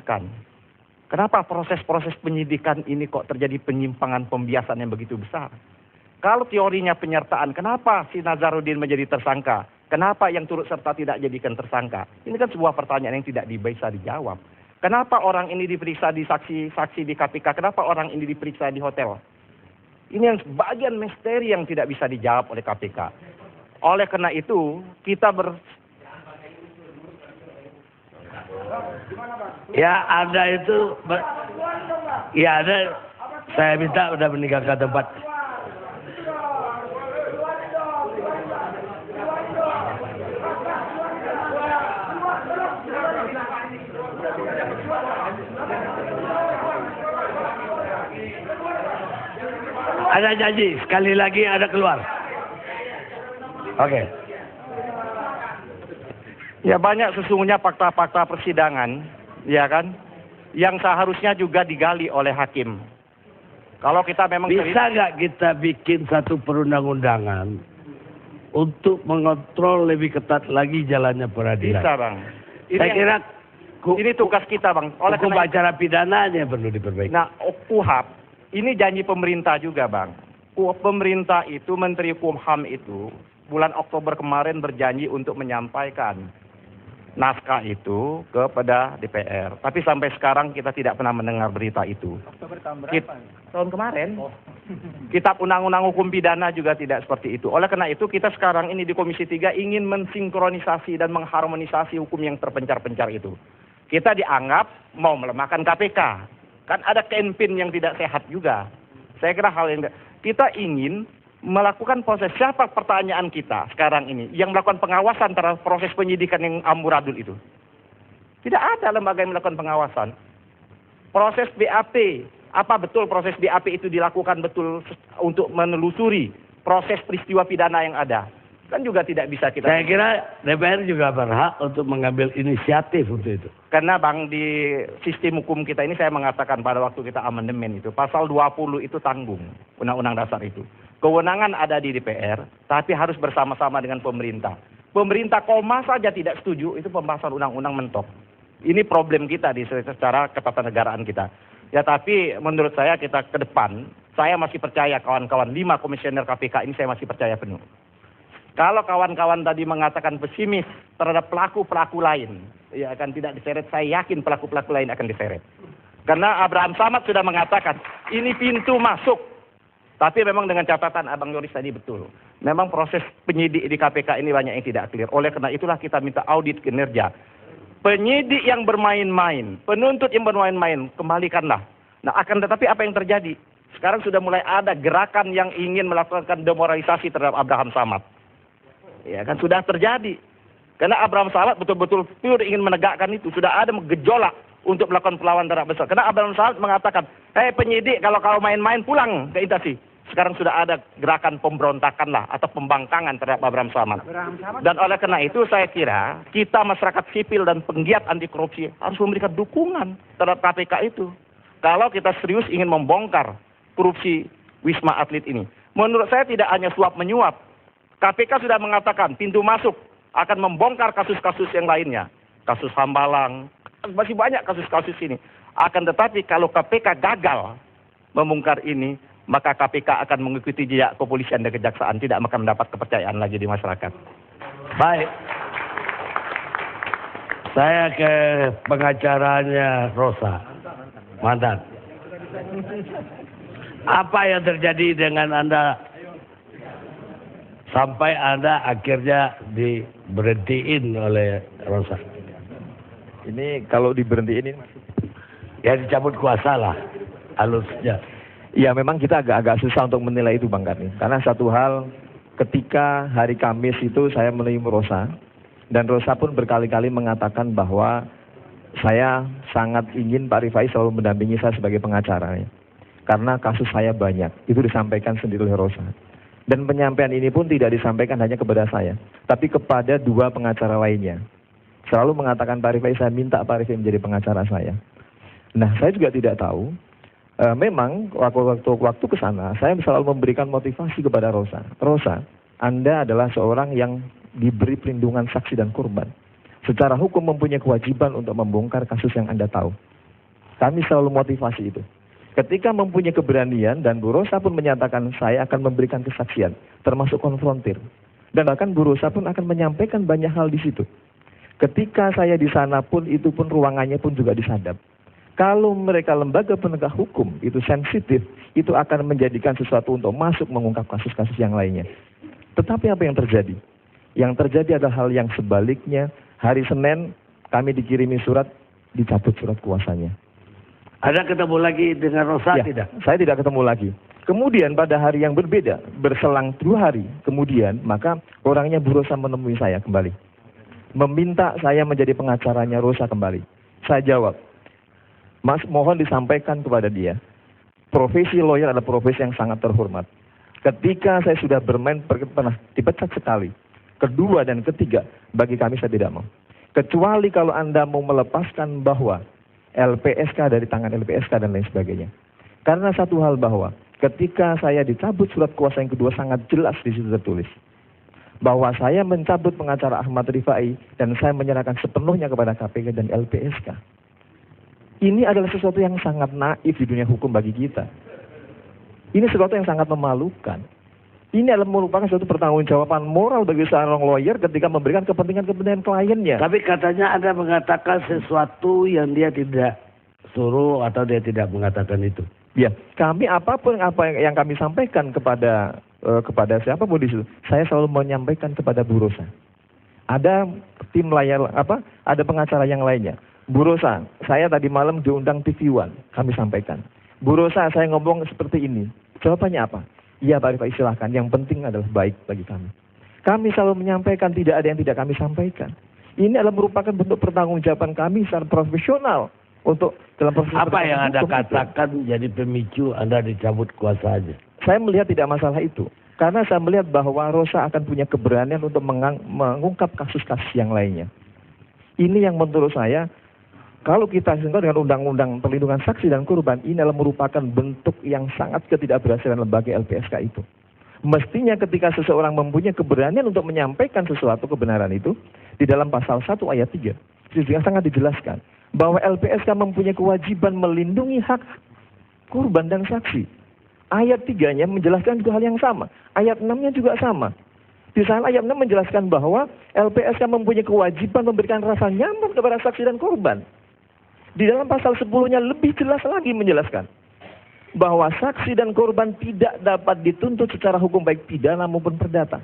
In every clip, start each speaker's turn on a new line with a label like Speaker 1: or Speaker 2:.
Speaker 1: Kan? Kenapa proses-proses penyidikan ini kok terjadi penyimpangan pembiasan yang begitu besar? Kalau teorinya penyertaan, kenapa si Nazarudin menjadi tersangka? Kenapa yang turut serta tidak jadikan tersangka? Ini kan sebuah pertanyaan yang tidak bisa dijawab. Kenapa orang ini diperiksa di saksi-saksi di KPK? Kenapa orang ini diperiksa di hotel? Ini yang bagian misteri yang tidak bisa dijawab oleh KPK. Oleh karena itu, kita
Speaker 2: Ya ada itu, ya ada. Saya minta udah meninggalkan tempat. Ada janji, sekali lagi ada keluar. Oke.
Speaker 1: Ya banyak sesungguhnya fakta-fakta persidangan, ya kan, yang seharusnya juga digali oleh hakim. Kalau kita memang
Speaker 2: bisa nggak kita bikin satu perundang-undangan untuk mengontrol lebih ketat lagi jalannya peradilan?
Speaker 1: Bisa bang.
Speaker 2: Saya kira
Speaker 1: ini tugas kita bang.
Speaker 2: Oleh hukum acara pidananya perlu diperbaiki.
Speaker 1: Nah, KUHAP ini janji pemerintah juga bang. Pemerintah itu, Menteri Hukum itu bulan Oktober kemarin berjanji untuk menyampaikan naskah itu kepada DPR. Tapi sampai sekarang kita tidak pernah mendengar berita itu.
Speaker 3: Oktober tahun berapa?
Speaker 1: Tahun kemarin. Oh. Kitab Undang-Undang Hukum Pidana juga tidak seperti itu. Oleh karena itu kita sekarang ini di Komisi 3 ingin mensinkronisasi dan mengharmonisasi hukum yang terpencar-pencar itu. Kita dianggap mau melemahkan KPK. Kan ada campaign yang tidak sehat juga. Saya kira hal yang kita ingin melakukan proses. Siapa pertanyaan kita sekarang ini yang melakukan pengawasan terhadap proses penyidikan yang amburadul itu? Tidak ada lembaga yang melakukan pengawasan. Proses BAP, apa betul proses BAP itu dilakukan betul untuk menelusuri proses peristiwa pidana yang ada? Kan juga tidak bisa kita.
Speaker 2: Saya kira DPR juga berhak untuk mengambil inisiatif untuk itu.
Speaker 1: Karena bang di sistem hukum kita ini saya mengatakan pada waktu kita amandemen itu pasal 20 itu tanggung Undang-Undang Dasar itu. Kewenangan ada di DPR, tapi harus bersama-sama dengan pemerintah. Pemerintah koma saja tidak setuju, itu pembahasan undang-undang mentok. Ini problem kita di secara ketatanegaraan kita. Ya tapi menurut saya kita ke depan, saya masih percaya kawan-kawan 5 komisioner KPK ini saya masih percaya penuh. Kalau kawan-kawan tadi mengatakan pesimis terhadap pelaku-pelaku lain, ya akan tidak diseret, saya yakin pelaku-pelaku lain akan diseret. Karena Abraham Samad sudah mengatakan, ini pintu masuk. Tapi memang dengan catatan Abang Yoris tadi betul. Memang proses penyidik di KPK ini banyak yang tidak clear. Oleh karena itulah kita minta audit kinerja. Penyidik yang bermain-main, penuntut yang bermain-main, kembalikanlah. Nah akan tetapi apa yang terjadi? Sekarang sudah mulai ada gerakan yang ingin melakukan demoralisasi terhadap Abraham Samad. Ya kan sudah terjadi. Karena Abraham Samad betul-betul pure ingin menegakkan itu. Sudah ada gejolak untuk melakukan perlawanan terhadap besar. Karena Abraham Samad mengatakan, penyidik kalau kau main-main pulang ke Intasi. Sekarang sudah ada gerakan pemberontakan lah atau pembangkangan terhadap Abraham Samad. Dan oleh karena itu saya kira kita masyarakat sipil dan penggiat anti korupsi harus memberikan dukungan terhadap KPK itu. Kalau kita serius ingin membongkar korupsi Wisma Atlet ini. Menurut saya tidak hanya suap menyuap. KPK sudah mengatakan pintu masuk akan membongkar kasus-kasus yang lainnya. Kasus Hambalang, masih banyak kasus-kasus ini. Akan tetapi kalau KPK gagal membongkar ini, maka KPK akan mengikuti jejak kepolisian dan kejaksaan, tidak akan mendapat kepercayaan lagi di masyarakat.
Speaker 2: Baik. Saya ke pengacaranya Rosa. Mantan. Apa yang terjadi dengan Anda sampai Anda akhirnya diberhentiin oleh Rosa?
Speaker 3: Ini kalau diberhentiin ini
Speaker 2: ya dicabut kuasa lah halusnya.
Speaker 3: Ya memang kita agak-agak susah untuk menilai itu Bang Karni. Karena satu hal ketika hari Kamis itu saya menemui Rosa. Dan Rosa pun berkali-kali mengatakan bahwa saya sangat ingin Pak Rifai selalu mendampingi saya sebagai pengacara. Karena kasus saya banyak. Itu disampaikan sendiri oleh Rosa. Dan penyampaian ini pun tidak disampaikan hanya kepada saya. Tapi kepada 2 pengacara lainnya. Selalu mengatakan Pak Rifai, saya minta Pak Rifai menjadi pengacara saya. Nah saya juga tidak tahu. Memang waktu ke sana saya selalu memberikan motivasi kepada Rosa. Rosa, Anda adalah seorang yang diberi perlindungan saksi dan korban. secara hukum mempunyai kewajiban untuk membongkar kasus yang Anda tahu. Kami selalu motivasi itu. Ketika mempunyai keberanian dan Bu Rosa pun menyatakan saya akan memberikan kesaksian, termasuk konfrontir. Dan bahkan Bu Rosa pun akan menyampaikan banyak hal di situ. Ketika saya di sana pun, itu pun ruangannya pun juga disadap. Kalau mereka lembaga penegak hukum itu sensitif, itu akan menjadikan sesuatu untuk masuk mengungkap kasus-kasus yang lainnya. Tetapi apa yang terjadi? Yang terjadi adalah hal yang sebaliknya. Hari Senin kami dikirimi surat, dicabut surat kuasanya.
Speaker 2: Ada ketemu lagi dengan Rosa
Speaker 3: Ya,
Speaker 2: tidak?
Speaker 3: saya tidak ketemu lagi. Kemudian pada hari yang berbeda, berselang 2 hari kemudian, maka orangnya Bu Rosa menemui saya kembali. Meminta saya menjadi pengacaranya Rosa kembali. Saya jawab, Mas, mohon disampaikan kepada dia. Profesi lawyer adalah profesi yang sangat terhormat. Ketika saya sudah bermain pernah dipecat sekali. Kedua dan ketiga, bagi kami saya tidak mau. Kecuali kalau Anda mau melepaskan bahwa LPSK dari tangan LPSK dan lain sebagainya. Karena satu hal bahwa ketika saya dicabut surat kuasa yang kedua sangat jelas di situ tertulis. Bahwa saya mencabut pengacara Ahmad Rifai dan saya menyerahkan sepenuhnya kepada KPK dan LPSK. Ini adalah sesuatu yang sangat naif di dunia hukum bagi kita. Ini sesuatu yang sangat memalukan. Ini adalah merupakan suatu pertanggungjawaban moral bagi seorang lawyer ketika memberikan kepentingan-kepentingan kliennya.
Speaker 2: Tapi katanya Anda mengatakan sesuatu yang dia tidak suruh atau dia tidak mengatakan itu.
Speaker 3: Ya, kami apapun apa yang kami sampaikan kepada siapapun di situ, saya selalu menyampaikan kepada Bu Rosa. Ada tim layar ada pengacara yang lainnya. Bu Rosa, saya tadi malam diundang TV One, kami sampaikan. Bu Rosa, saya ngomong seperti ini. Jawabannya apa? Iya Pak Rifai, silahkan. Yang penting adalah baik bagi kami. Kami selalu menyampaikan, tidak ada yang tidak kami sampaikan. Ini adalah merupakan bentuk pertanggungjawaban kami secara profesional untuk dalam proses.
Speaker 2: Apa yang Anda katakan jadi pemicu Anda dicabut kuasanya?
Speaker 3: Saya melihat tidak masalah itu. Karena saya melihat bahwa Rosa akan punya keberanian untuk mengungkap kasus-kasus yang lainnya. Ini yang menurut saya, kalau kita singkat dengan undang-undang perlindungan saksi dan korban, ini adalah merupakan bentuk yang sangat ketidakberhasilan lembaga LPSK itu. Mestinya ketika seseorang mempunyai keberanian untuk menyampaikan sesuatu kebenaran itu, di dalam pasal 1 ayat 3, itu sangat dijelaskan bahwa LPSK mempunyai kewajiban melindungi hak korban dan saksi. Ayat 3-nya menjelaskan juga hal yang sama. Ayat 6-nya juga sama. Di sana ayat 6 menjelaskan bahwa LPSK mempunyai kewajiban memberikan rasa nyaman kepada saksi dan korban. Di dalam pasal 10-nya lebih jelas lagi menjelaskan bahwa saksi dan korban tidak dapat dituntut secara hukum baik pidana maupun perdata.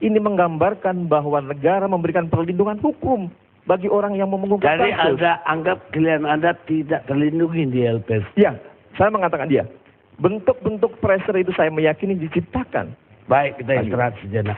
Speaker 3: Ini menggambarkan bahwa negara memberikan perlindungan hukum bagi orang yang mau mengungkap kasus.
Speaker 2: Jadi Anda anggap klien Anda tidak terlindungi di LPSK?
Speaker 3: Ya, saya mengatakan dia. Bentuk-bentuk pressure itu saya meyakini diciptakan.
Speaker 2: Baik, kita istirahat sejenak.